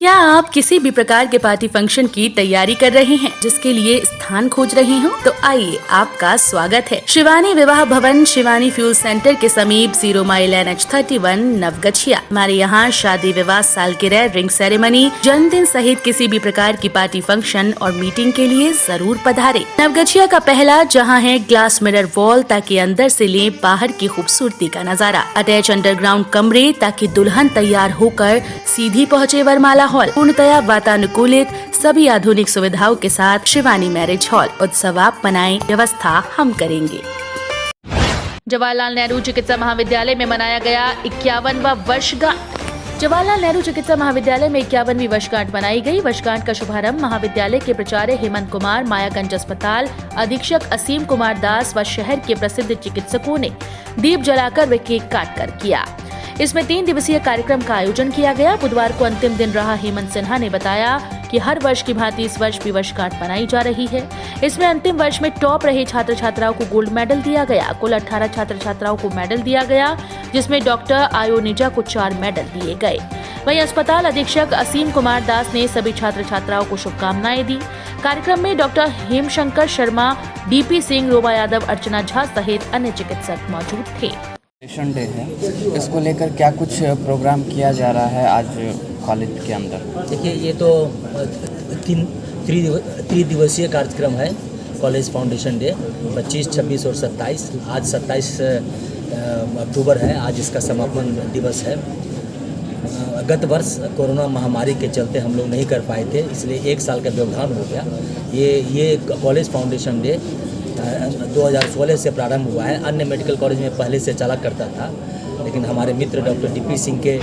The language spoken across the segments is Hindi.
क्या आप किसी भी प्रकार के पार्टी फंक्शन की तैयारी कर रहे हैं, जिसके लिए स्थान खोज रहे हो? तो आइए, आपका स्वागत है शिवानी विवाह भवन, शिवानी फ्यूल सेंटर के समीप 0 माइल NH31 नवगछिया। हमारे यहाँ शादी, विवाह, सालगिरह, रिंग सेरेमनी, जन्मदिन सहित किसी भी प्रकार की पार्टी फंक्शन और मीटिंग के लिए जरूर पधारे। नवगछिया का पहला जहाँ है ग्लास मिरर वॉल, ताकि अंदर से ले बाहर की खूबसूरती का नजारा। अटैच अंडरग्राउंड कमरे, ताकि दुल्हन तैयार होकर सीधी पहुँचे वरमाला हॉल। पूर्णतया वातानुकूलित, सभी आधुनिक सुविधाओं के साथ शिवानी मैरिज हॉल। उत्सव आप मनाएं, व्यवस्था हम करेंगे। जवाहरलाल नेहरू चिकित्सा महाविद्यालय में मनाया गया 51वां वर्षगांठ। जवाहरलाल नेहरू चिकित्सा महाविद्यालय में 51वीं वर्षगांठ मनाई गई। वर्षगांठ का शुभारंभ महाविद्यालय के प्राचार्य हेमंत कुमार, मायागंज अस्पताल अधीक्षक असीम कुमार दास व शहर के प्रसिद्ध चिकित्सकों ने दीप जलाकर व केक काट कर किया। इसमें 3 दिवसीय कार्यक्रम का आयोजन किया गया। बुधवार को अंतिम दिन रहा हेमंत सिन्हा ने बताया कि हर वर्ष की भांति इस वर्ष भी वर्षगांठ मनाई जा रही है। इसमें अंतिम वर्ष में टॉप रहे छात्र छात्राओं को गोल्ड मेडल दिया गया। कुल 18 छात्र छात्राओं को मेडल दिया गया, जिसमें डॉक्टर आयोनिजा को 4 मेडल दिए गए। वहीं अस्पताल अधीक्षक असीम कुमार दास ने सभी छात्र छात्राओं को शुभकामनाएं दी। कार्यक्रम में डॉक्टर हेमशंकर शर्मा, DP सिंह, रोमा यादव, अर्चना झा सहित अन्य चिकित्सक मौजूद थे। डे है, इसको लेकर क्या कुछ प्रोग्राम किया जा रहा है आज कॉलेज के अंदर? देखिए, ये तो 3 दिवसीय कार्यक्रम है। कॉलेज फाउंडेशन डे 25, 26 और 27। आज 27 अक्टूबर है, आज इसका समापन दिवस है। गत वर्ष कोरोना महामारी के चलते हम लोग नहीं कर पाए थे, इसलिए 1 साल का व्यवधान हो गया। ये कॉलेज फाउंडेशन डे 2016 से प्रारंभ हुआ है। अन्य मेडिकल कॉलेज में पहले से चला करता था, लेकिन हमारे मित्र डॉक्टर DP सिंह के।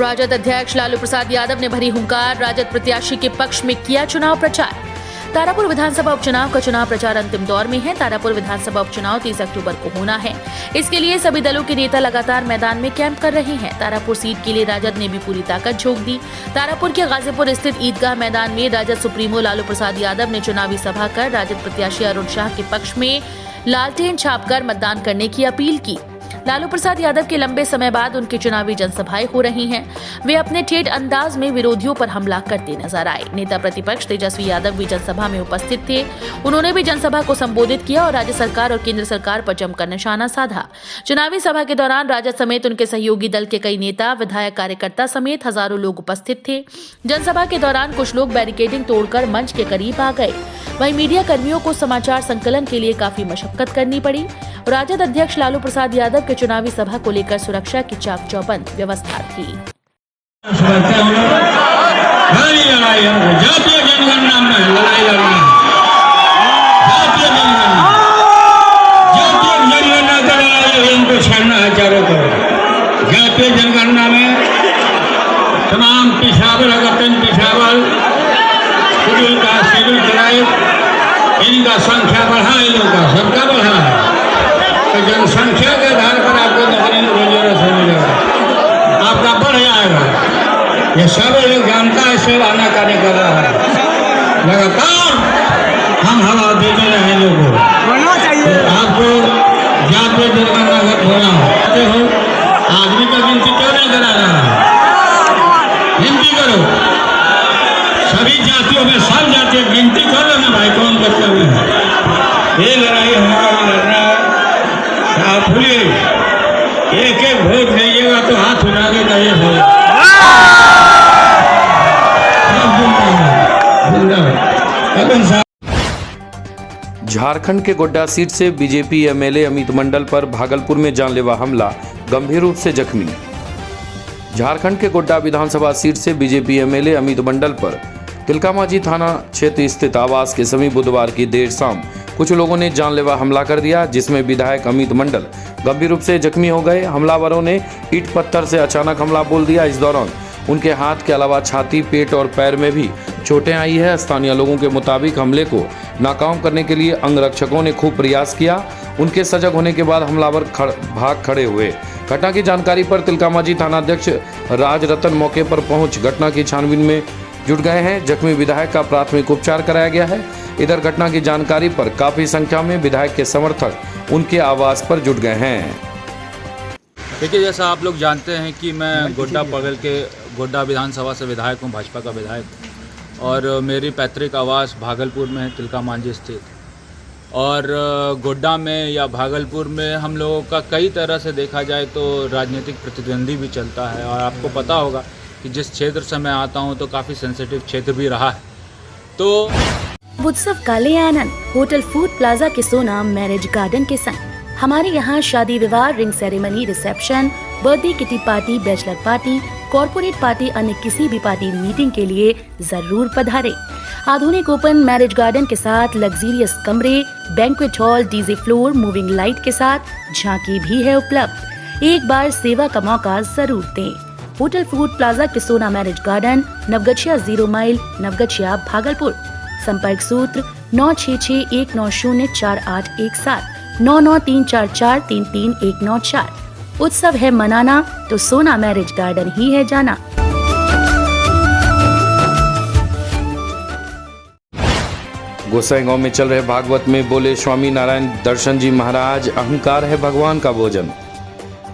राजद अध्यक्ष लालू प्रसाद यादव ने भरी हुंकार, राजद प्रत्याशी के पक्ष में किया चुनाव प्रचार। तारापुर विधानसभा उपचुनाव का चुनाव प्रचार अंतिम दौर में है। तारापुर विधानसभा उपचुनाव 30 अक्टूबर को होना है। इसके लिए सभी दलों के नेता लगातार मैदान में कैंप कर रहे हैं। तारापुर सीट के लिए राजद ने भी पूरी ताकत झोंक दी। तारापुर के गाजीपुर स्थित ईदगाह मैदान में राजद सुप्रीमो लालू प्रसाद यादव ने चुनावी सभा कर राजद प्रत्याशी अरुण शाह के पक्ष में लालटेन छापकर मतदान करने की अपील की। लालू प्रसाद यादव के लंबे समय बाद उनकी चुनावी जनसभाएं हो रही हैं। वे अपने ठेठ अंदाज में विरोधियों पर हमला करते नजर आए। नेता प्रतिपक्ष तेजस्वी यादव भी जनसभा में उपस्थित थे। उन्होंने भी जनसभा को संबोधित किया और राज्य सरकार और केंद्र सरकार पर जमकर निशाना साधा। चुनावी सभा के दौरान राजद समेत उनके सहयोगी दल के कई नेता, विधायक, कार्यकर्ता समेत हजारों लोग उपस्थित थे। जनसभा के दौरान कुछ लोग बैरिकेडिंग तोड़कर मंच के करीब आ गए। वहीं मीडिया कर्मियों को समाचार संकलन के लिए काफी मशक्कत करनी पड़ी। राजद अध्यक्ष लालू प्रसाद यादव के चुनावी सभा को लेकर सुरक्षा की चाक चौबंद व्यवस्था थी। जातीय जनगणना में लड़ाई लड़ना, जातीय जनगणना का लड़ाई इनको छेड़ना है चारों तरफ। जातीय जनगणना में तमाम पिछावर, अगतन पिछावर, शेड्यूल का शेड्यूल ट्राइब, इनका संख्या बढ़ा, इन लोगों का सबका बढ़ा है। तो जनसंख्या के आधार पर आपको नौकरी रोजगार मिलेगा, आपका बढ़ जाएगा। ये सब लोग जानता है, सब आनाकानी कर रहा है। लगातार हम हवा देते रहे लोगों को। तो आपको जातीय जनगणना का होना हो, आदमी का गिनती क्यों नहीं करा रहा है? गिनती करो, सभी जातियों में सब जातियों गिनती करो ना भाई, कौन करता है? ये लड़ाई हमारा भी लड़ना है। आप भूलिए, एक एक वोट दीजिएगा तो हाथ उठा के कहिए हो। झारखंड के गोड्डा सीट से बीजेपी MLA अमित मंडल पर भागलपुर में जानलेवा हमला, गंभीर रूप से जख्मी। झारखंड के गोड्डा विधानसभा सीट से बीजेपी MLA अमित मंडल पर तिलकामांझी थाना क्षेत्र स्थित आवास के समीप बुधवार की देर शाम कुछ लोगों ने जानलेवा हमला कर दिया, जिसमें विधायक अमित मंडल गंभीर रूप से जख्मी हो गए। हमलावरों ने ईंट पत्थर से अचानक हमला बोल दिया। इस दौरान उनके हाथ के अलावा छाती, पेट और पैर में भी चोटें आई है। स्थानीय लोगों के मुताबिक हमले को नाकाम करने के लिए अंगरक्षकों ने खूब प्रयास किया। उनके सजग होने के बाद हमलावर भाग खड़े हुए। घटना की जानकारी पर तिलकामांझी थानाध्यक्ष राज रतन मौके पर पहुंच घटना की छानबीन में जुट गए हैं। जख्मी विधायक का प्राथमिक उपचार कराया गया है। इधर घटना की जानकारी पर काफी संख्या में विधायक के समर्थक उनके आवास पर जुट गए हैं। देखिए, जैसा आप लोग जानते हैं कि मैं गोड्डा पगल के गोड्डा विधानसभा से विधायक हूँ, भाजपा का विधायक, और मेरी पैतृक आवास भागलपुर में है, तिलका मांझी स्थित। और गोड्डा में या भागलपुर में हम लोगों का कई तरह से देखा जाए तो राजनीतिक प्रतिद्वंदी भी चलता है, और आपको पता होगा कि जिस क्षेत्र से मैं आता हूँ तो काफ़ी सेंसिटिव क्षेत्र भी रहा है। तो उत्सव का ले आनंद होटल फूड प्लाजा के सोना मैरिज गार्डन के संग। हमारे यहाँ शादी विवाह, ring ceremony, reception, birthday kitty party, bachelor party, corporate party, अन्य किसी भी पार्टी मीटिंग के लिए जरूर पधारे। आधुनिक ओपन मैरिज गार्डन के साथ लग्जरियस कमरे, banquet hall, DJ floor, moving light के साथ झांकी भी है उपलब्ध। एक बार सेवा का मौका जरूर दें। होटल फूड प्लाजा के Sona marriage garden, Naugachia 0 mile, Naugachia, Bhagalpur. संपर्क सूत्र 9661904817, 9934433194। उत्सव है मनाना तो सोना मैरिज गार्डन ही है जाना। गोसाईगांव में चल रहे भागवत में बोले स्वामी नारायण दर्शन जी महाराज, अहंकार है भगवान का भोजन।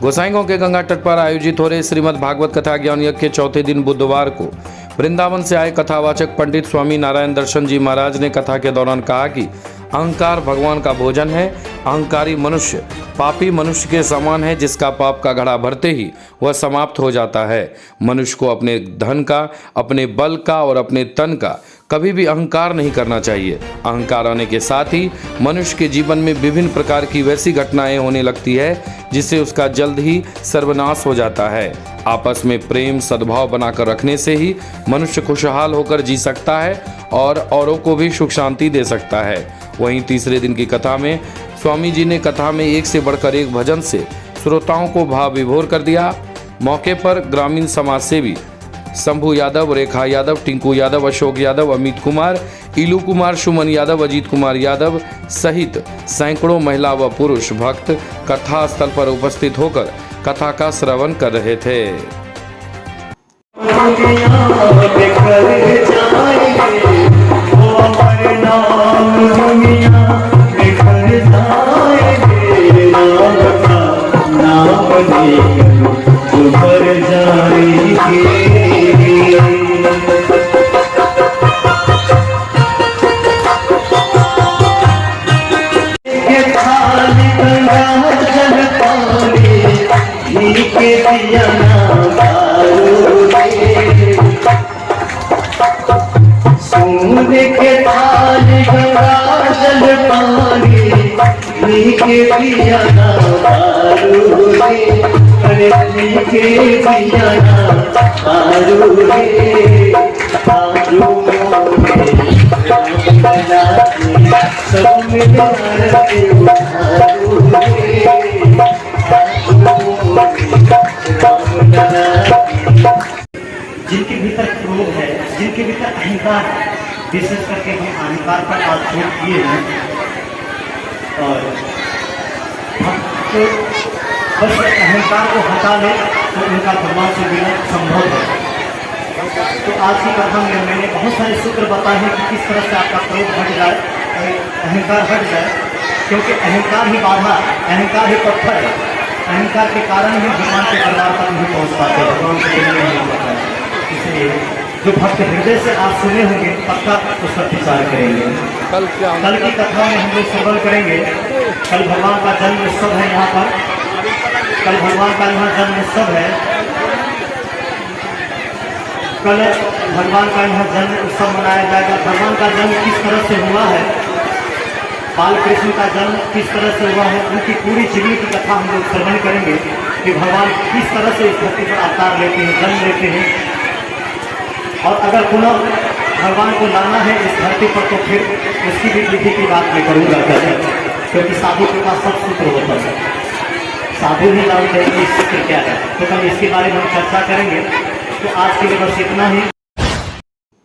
गोसाईगांव के गंगा तट पर आयोजित हो रहे श्रीमद् भागवत कथा ज्ञान यज्ञ के चौथे दिन बुधवार को वृंदावन से आए कथावाचक पंडित स्वामी नारायण दर्शन जी महाराज ने कथा के दौरान कहा कि अहंकार भगवान का भोजन है। अहंकारी मनुष्य पापी मनुष्य के समान है, जिसका पाप का घड़ा भरते ही वह समाप्त हो जाता है। मनुष्य को अपने धन का, अपने बल का और अपने तन का कभी भी अहंकार नहीं करना चाहिए। अहंकार आने के साथ ही मनुष्य के जीवन में विभिन्न प्रकार की वैसी घटनाएं होने लगती है जिससे उसका जल्द ही सर्वनाश हो जाता है। आपस में प्रेम सद्भाव बनाकर रखने से ही मनुष्य खुशहाल होकर जी सकता है और औरों को भी सुख शांति दे सकता है। वहीं तीसरे दिन की कथा में स्वामी जी ने कथा में एक से बढ़कर एक भजन से श्रोताओं को भाव विभोर कर दिया। मौके पर ग्रामीण समाज सेवी शंभू यादव, रेखा यादव, टिंकू यादव, अशोक यादव, अमित कुमार, इलू कुमार, सुमन यादव, अजीत कुमार यादव सहित सैकड़ों महिला व पुरुष भक्त कथा स्थल पर उपस्थित होकर कथा का श्रवण कर रहे थे। जिनके भीतर क्रोध है, जिनके भीतर अहंकार है, विशेष करके हम अहंकार पर आज छोड़ किए हैं और बस अहंकार को हटा ले तो उनका भगवान से मिलना संभव है। तो आज की कथा में मैंने बहुत सारे सूत्र बताए हैं कि किस तरह से आपका क्रोध हट जाए, अहंकार हट जाए, क्योंकि अहंकार ही बाधा, अहंकार ही पत्थर है। अहंकार के कारण ही भगवान के दरबार तक नहीं पहुँच पाते, भगवान को नहीं पाता। इसलिए जो भक्त हृदय से आप सुने होंगे पक्का उस पर विचार करेंगे। कल की कथा में हम लोग श्रवण करेंगे। कल भगवान का जन्म उत्सव है यहाँ पर, कल भगवान का यहाँ जन्म उत्सव है। कल भगवान का यहाँ जन्म उत्सव मनाया जाएगा। भगवान का जन्म किस तरह से हुआ है, बाल कृष्ण का जन्म किस तरह से हुआ है, उनकी पूरी जीवनी की कथा हम लोग श्रवण करेंगे कि भगवान किस तरह से इस धरती पर अवतार लेते हैं, जन्म लेते हैं। और अगर पुनः भगवान को लाना है इस धरती पर तो फिर उसकी भी विधि की बात मैं करूँगा कल, क्योंकि साधु के पास सब सूत्र होता है, साधु ही जानते हैं कि सूत्र क्या है। तो कल इसके बारे में हम चर्चा करेंगे। तो आज के लिए बस इतना ही।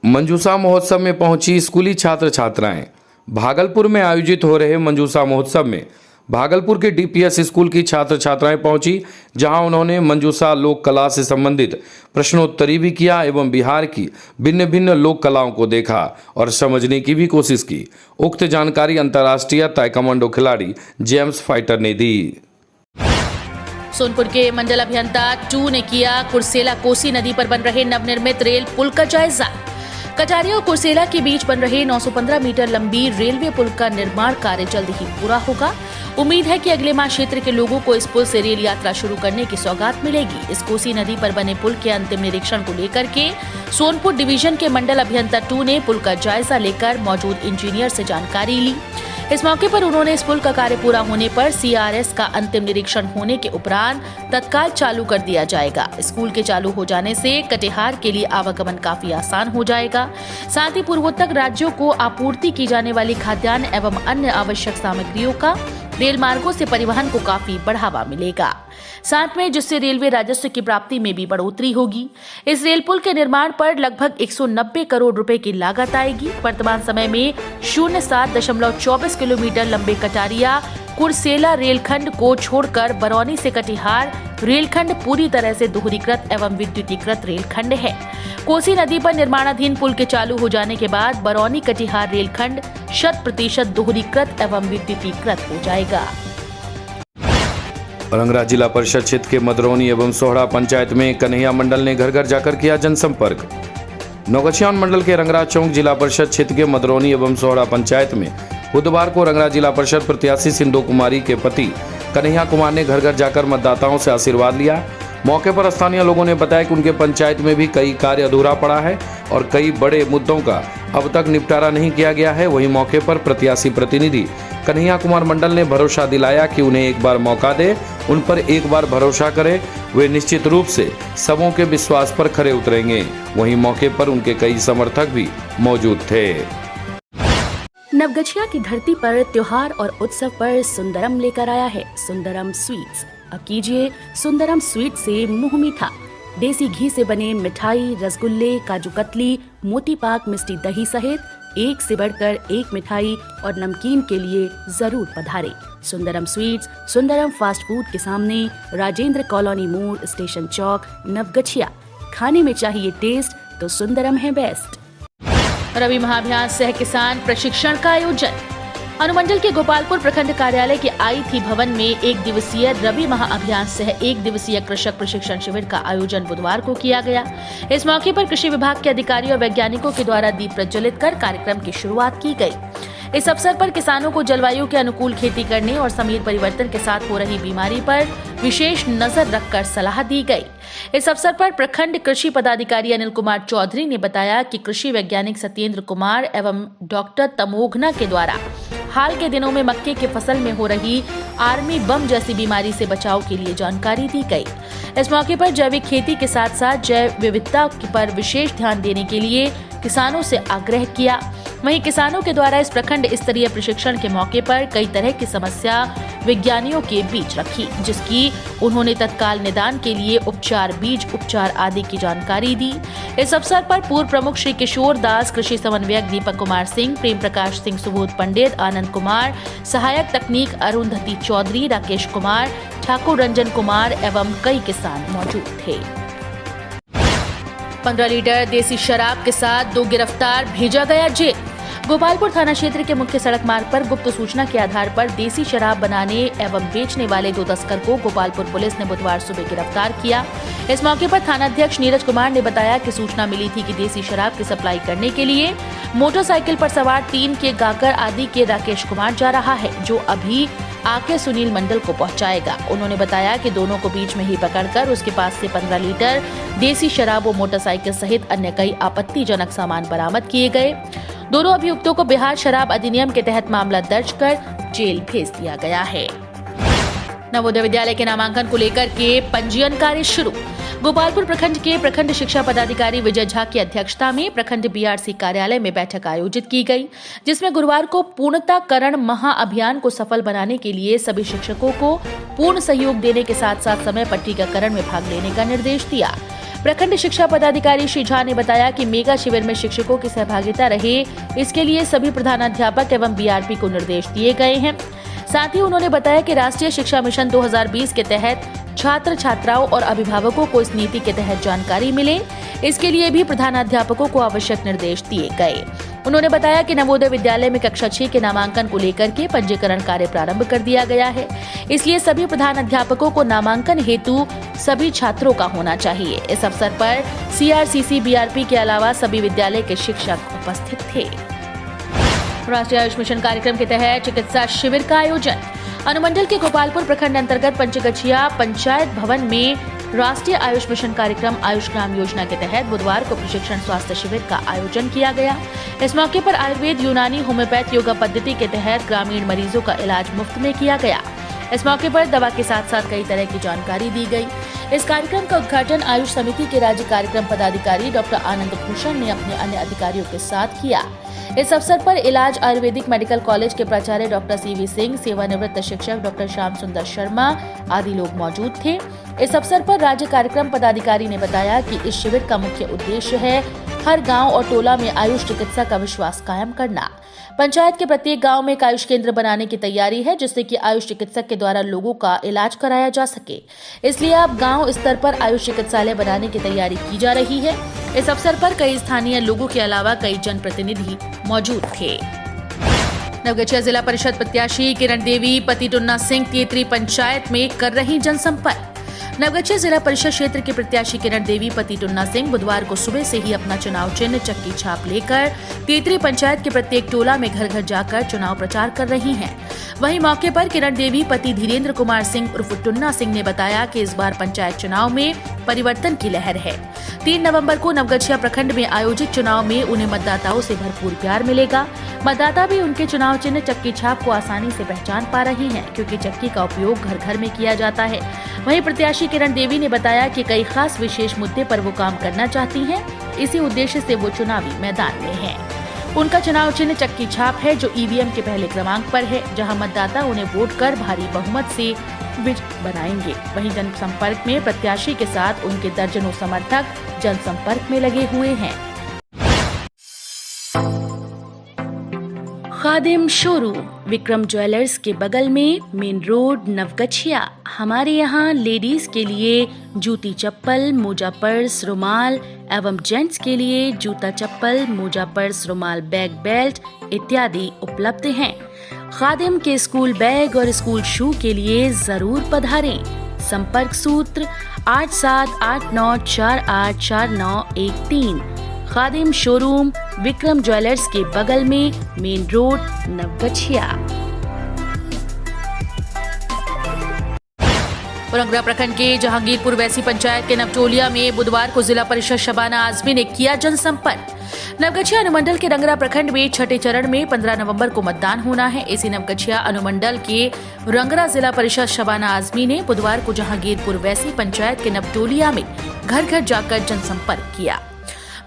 मंजूषा महोत्सव में पहुंची स्कूली छात्र छात्राएं। भागलपुर में आयोजित हो रहे मंजूषा महोत्सव में भागलपुर के डीपीएस स्कूल की छात्र छात्राएं पहुंची, जहां उन्होंने मंजूषा लोक कला से संबंधित प्रश्नोत्तरी भी किया एवं बिहार की भिन्न भिन्न लोक कलाओं को देखा और समझने की भी कोशिश की। उक्त जानकारी अंतर्राष्ट्रीय ताइक्वांडो खिलाड़ी जेम्स फाइटर ने दी। सोनपुर के मंडल अभियंता 2 ने किया कुर्सेला कोसी नदी पर बन रहे नवनिर्मित रेल पुल का जायजा। कटारिया और कुर्सेला के बीच बन रहे 915 मीटर लंबी रेलवे पुल का निर्माण कार्य जल्द ही पूरा होगा। उम्मीद है कि अगले माह क्षेत्र के लोगों को इस पुल से रेल यात्रा शुरू करने की सौगात मिलेगी। इस कोसी नदी पर बने पुल के अंतिम निरीक्षण को लेकर के सोनपुर डिवीजन के मंडल अभियंता 2 ने पुल का जायजा लेकर मौजूद इंजीनियर से जानकारी ली। इस मौके पर उन्होंने इस पुल का कार्य पूरा होने पर CRS का अंतिम निरीक्षण होने के उपरांत तत्काल चालू कर दिया जाएगा। स्कूल के चालू हो जाने से कटिहार के लिए आवागमन काफी आसान हो जाएगा। साथ ही पूर्वोत्तर राज्यों को आपूर्ति की जाने वाली खाद्यान्न एवं अन्य आवश्यक सामग्रियों का रेल मार्गों से परिवहन को काफी बढ़ावा मिलेगा, साथ में जिससे रेलवे राजस्व की प्राप्ति में भी बढ़ोतरी होगी। इस रेल पुल के निर्माण पर लगभग 190 करोड़ रुपए की लागत आएगी। वर्तमान समय में 07.24 किलोमीटर लंबे कटारिया कुर्सेला रेलखंड को छोड़कर बरौनी से कटिहार रेलखंड पूरी तरह से दोहरीकृत एवं विद्युतीकृत रेलखंड है। कोसी नदी पर निर्माणाधीन पुल के चालू हो जाने के बाद बरौनी कटिहार रेलखंड 100% दोहरीकृत एवं विद्युतीकृत हो जाएगा। रंगरा जिला परिषद क्षेत्र के मदरौनी एवं सोहड़ा पंचायत में कन्हैया मंडल ने घर घर जाकर किया जनसंपर्क। नौगछियान मंडल के रंगरा चौक जिला परिषद क्षेत्र के मदरौनी एवं सोहड़ा पंचायत में बुधवार को रंगरा जिला परिषद प्रत्याशी सिंधु कुमारी के पति कन्हैया कुमार ने घर घर जाकर मतदाताओं से आशीर्वाद लिया। मौके पर स्थानीय लोगों ने बताया कि उनके पंचायत में भी कई कार्य अधूरा पड़ा है और कई बड़े मुद्दों का अब तक निपटारा नहीं किया गया है। वहीं मौके पर प्रत्याशी प्रतिनिधि कन्हैया कुमार मंडल ने भरोसा दिलाया कि उन्हें एक बार मौका दे, उन पर एक बार भरोसा करे, वे निश्चित रूप से सबों के विश्वास पर खरे उतरेंगे। वहीं मौके पर उनके कई समर्थक भी मौजूद थे। नवगछिया की धरती पर त्योहार और उत्सव पर सुंदरम लेकर आया है सुंदरम स्वीट्स। अब कीजिए सुंदरम स्वीट से मुंह मीठा। देसी घी से बने मिठाई, रसगुल्ले, काजू कतली, मोती पाक, मिष्टी दही सहित एक से बढ़कर एक मिठाई और नमकीन के लिए जरूर पधारें। Sundaram sweets Sundaram fast food के सामने, राजेंद्र कॉलोनी मोड़, स्टेशन चौक, नवगछिया। खाने में चाहिए टेस्ट तो सुंदरम है बेस्ट। रवि महाअभियान सह किसान प्रशिक्षण का आयोजन। अनुमंडल के गोपालपुर प्रखंड कार्यालय के IT भवन में 1 दिवसीय रवि महाअभियान सह 1 दिवसीय कृषक प्रशिक्षण शिविर का आयोजन बुधवार को किया गया। इस मौके पर कृषि विभाग के अधिकारियों और वैज्ञानिकों के द्वारा दीप प्रज्वलित कर कार्यक्रम की शुरुआत की गई। इस अवसर पर किसानों को जलवायु के अनुकूल खेती करने और समीर परिवर्तन के साथ हो रही बीमारी पर विशेष नजर रखकर सलाह दी गई। इस अवसर पर प्रखंड कृषि पदाधिकारी अनिल कुमार चौधरी ने बताया कि कृषि वैज्ञानिक सत्येंद्र कुमार एवं डॉक्टर तमोघना के द्वारा हाल के दिनों में मक्के की फसल में हो रही आर्मी बम जैसी बीमारी से बचाव के लिए जानकारी दी गई। इस मौके पर जैविक खेती के साथ साथ जैव विविधता पर विशेष ध्यान देने के लिए किसानों से आग्रह किया। वहीं किसानों के द्वारा इस प्रखंड स्तरीय प्रशिक्षण के मौके पर कई तरह की समस्या विज्ञानियों के बीच रखी, जिसकी उन्होंने तत्काल निदान के लिए उपचार, बीज उपचार आदि की जानकारी दी। इस अवसर पर पूर्व प्रमुख श्री किशोर दास, कृषि समन्वयक दीपक कुमार सिंह, प्रेम प्रकाश सिंह, सुबोध पंडित, आनंद कुमार, सहायक तकनीक अरुंधति चौधरी, राकेश कुमार, ठाकुर रंजन कुमार एवं कई किसान मौजूद थे। 15 लीटर देसी शराब के साथ 2 गिरफ्तार, भेजा गया जेल। गोपालपुर थाना क्षेत्र के मुख्य सड़क मार्ग पर गुप्त सूचना के आधार पर देसी शराब बनाने एवं बेचने वाले 2 तस्कर को गोपालपुर पुलिस ने बुधवार सुबह गिरफ्तार किया। इस मौके पर थानाध्यक्ष नीरज कुमार ने बताया कि सूचना मिली थी कि देसी शराब की सप्लाई करने के लिए मोटरसाइकिल पर सवार 3 के गाकर आदि के राकेश कुमार जा रहा है, जो अभी आके सुनील मंडल को पहुंचाएगा। उन्होंने बताया कि दोनों को बीच में ही पकड़कर उसके पास से 15 लीटर देसी शराब और मोटरसाइकिल सहित अन्य कई आपत्तिजनक सामान बरामद किए गए। दोनों अभियुक्तों को बिहार शराब अधिनियम के तहत मामला दर्ज कर जेल भेज दिया गया है। नवोदय विद्यालय के नामांकन को लेकर के पंजीयन कार्य शुरू। गोपालपुर प्रखंड के प्रखंड शिक्षा पदाधिकारी विजय झा की अध्यक्षता में प्रखंड BRC कार्यालय में बैठक आयोजित की गई, जिसमें गुरुवार को पूर्णताकरण महाअभियान को सफल बनाने के लिए सभी शिक्षकों को पूर्ण सहयोग देने के साथ साथ समय पर टीकाकरण में भाग लेने का निर्देश दिया। प्रखंड शिक्षा पदाधिकारी श्री झा ने बताया कि मेगा शिविर में शिक्षकों की सहभागिता रहे, इसके लिए सभी प्रधानाध्यापक एवं BRP को निर्देश दिए गए हैं। साथ ही उन्होंने बताया कि राष्ट्रीय शिक्षा मिशन 2020 के तहत छात्र छात्राओं और अभिभावकों को इस नीति के तहत जानकारी मिले, इसके लिए भी प्रधानाध्यापकों को आवश्यक निर्देश दिए गए। उन्होंने बताया कि नवोदय विद्यालय में कक्षा 6 के नामांकन को लेकर के पंजीकरण कार्य प्रारंभ कर दिया गया है। इसलिए सभी प्रधान अध्यापकों को नामांकन हेतु सभी छात्रों का होना चाहिए। इस अवसर पर CRCC BRP के अलावा सभी विद्यालय के शिक्षक उपस्थित थे। राष्ट्रीय आयुष मिशन कार्यक्रम के तहत चिकित्सा शिविर का आयोजन। अनुमंडल के गोपालपुर प्रखंड अंतर्गत पंचगछिया पंचायत भवन में राष्ट्रीय आयुष मिशन कार्यक्रम आयुष ग्राम योजना के तहत बुधवार को प्रशिक्षण स्वास्थ्य शिविर का आयोजन किया गया। इस मौके पर आयुर्वेद, यूनानी, होम्योपैथ योगा पद्धति के तहत ग्रामीण मरीजों का इलाज मुफ्त में किया गया। इस मौके पर दवा के साथ साथ कई तरह की जानकारी दी गई। इस कार्यक्रम का उद्घाटन आयुष समिति के राज्य कार्यक्रम पदाधिकारी डॉक्टर आनंद भूषण ने अपने अन्य अधिकारियों के साथ किया। इस अवसर पर इलाज आयुर्वेदिक मेडिकल कॉलेज के प्राचार्य डॉक्टर CV सिंह, सेवानिवृत्त शिक्षक डॉक्टर श्याम सुंदर शर्मा आदि लोग मौजूद थे। इस अवसर पर राज्य कार्यक्रम पदाधिकारी ने बताया कि इस शिविर का मुख्य उद्देश्य है हर गांव और टोला में आयुष चिकित्सा का विश्वास कायम करना। पंचायत के प्रत्येक गांव में एक आयुष केंद्र बनाने की तैयारी है, जिससे कि आयुष चिकित्सक के द्वारा लोगों का इलाज कराया जा सके। इसलिए अब गांव स्तर पर आयुष चिकित्सालय बनाने की तैयारी की जा रही है। इस अवसर पर कई स्थानीय लोगों के अलावा कई जनप्रतिनिधि मौजूद थे। नवगछिया जिला परिषद प्रत्याशी किरण देवी पति टुन्ना सिंह तेतरी पंचायत में कर रही जनसंपर्क। नवगछिया जिला परिषद क्षेत्र के प्रत्याशी किरण देवी पति टुन्ना सिंह बुधवार को सुबह से ही अपना चुनाव चिन्ह चक्की छाप लेकर तेतरी पंचायत के प्रत्येक टोला में घर घर जाकर चुनाव प्रचार कर रही हैं। वहीं मौके पर किरण देवी पति धीरेन्द्र कुमार सिंह उर्फ टुन्ना सिंह ने बताया कि इस बार पंचायत चुनाव में परिवर्तन की लहर है। 3 नवंबर को नवगछिया प्रखंड में आयोजित चुनाव में उन्हें मतदाताओं से भरपूर प्यार मिलेगा। मतदाता भी उनके चुनाव चिन्ह चक्की छाप को आसानी से पहचान पा रहे हैं, क्योंकि चक्की का उपयोग घर घर में किया जाता है। वहीं प्रत्याशी किरण देवी ने बताया कि कई खास विशेष मुद्दे पर वो काम करना चाहती हैं। इसी उद्देश्य से वो चुनावी मैदान में हैं। उनका चुनाव चिन्ह चक्की छाप है, जो EVM के पहले क्रमांक पर है, जहां मतदाता उन्हें वोट कर भारी बहुमत से विजयी बनाएंगे। वहीं जनसंपर्क में प्रत्याशी के साथ उनके दर्जनों समर्थक जनसंपर्क में लगे हुए हैं। खादिम शोरूम विक्रम ज्वेलर्स के बगल में, मेन रोड, नवगछिया। हमारे यहाँ लेडीज के लिए जूती चप्पल, मोजा पर्स, रुमाल एवं जेंट्स के लिए जूता चप्पल, मोजा पर्स, रुमाल, बैग, बेल्ट इत्यादि उपलब्ध हैं। खादिम के स्कूल बैग और स्कूल शू के लिए जरूर पधारें। संपर्क सूत्र 8789484913। खादिम शोरूम विक्रम ज्वेलर्स के बगल में, मेन रोड, नवगछिया। रंगरा प्रखंड के जहांगीरपुर वैसी पंचायत के नवटोलिया में बुधवार को जिला परिषद शबाना आजमी ने किया जनसंपर्क। नवगछिया अनुमंडल के रंगरा प्रखंड में छठे चरण में 15 नवंबर को मतदान होना है। इसी नवगछिया अनुमंडल के रंगरा जिला परिषद शबाना आजमी ने बुधवार को जहांगीरपुर वैसी पंचायत के नवटोलिया में घर घर जाकर जनसंपर्क किया।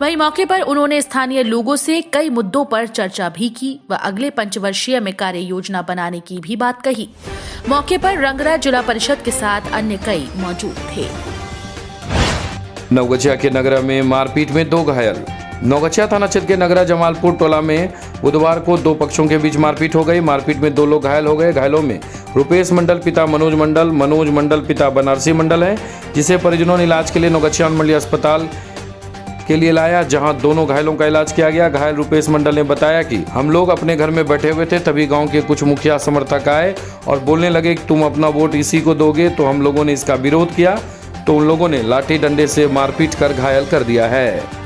वहीं मौके पर उन्होंने स्थानीय लोगों से कई मुद्दों पर चर्चा भी की व अगले पंचवर्षीय में कार्य योजना बनाने की भी बात कही। मौके पर रंगरा जिला परिषद के साथ अन्य कई मौजूद थे। नवगछिया के नगरा में मारपीट में 2 घायल। नवगछिया थाना क्षेत्र के नगरा जमालपुर टोला में बुधवार को 2 पक्षों के बीच मारपीट हो गई। मारपीट में 2 लोग घायल हो गए। घायलों में रुपेश मंडल पिता मनोज मंडल पिता बनारसी मंडल है, जिसे परिजनों ने इलाज के लिए नवगछिया अनुमंडलीय अस्पताल के लिए लाया, जहां दोनों घायलों का इलाज किया गया। घायल रुपेश मंडल ने बताया कि हम लोग अपने घर में बैठे हुए थे, तभी गांव के कुछ मुखिया समर्थक आए और बोलने लगे कि तुम अपना वोट इसी को दोगे। तो हम लोगों ने इसका विरोध किया, तो उन लोगों ने लाठी डंडे से मारपीट कर घायल कर दिया है।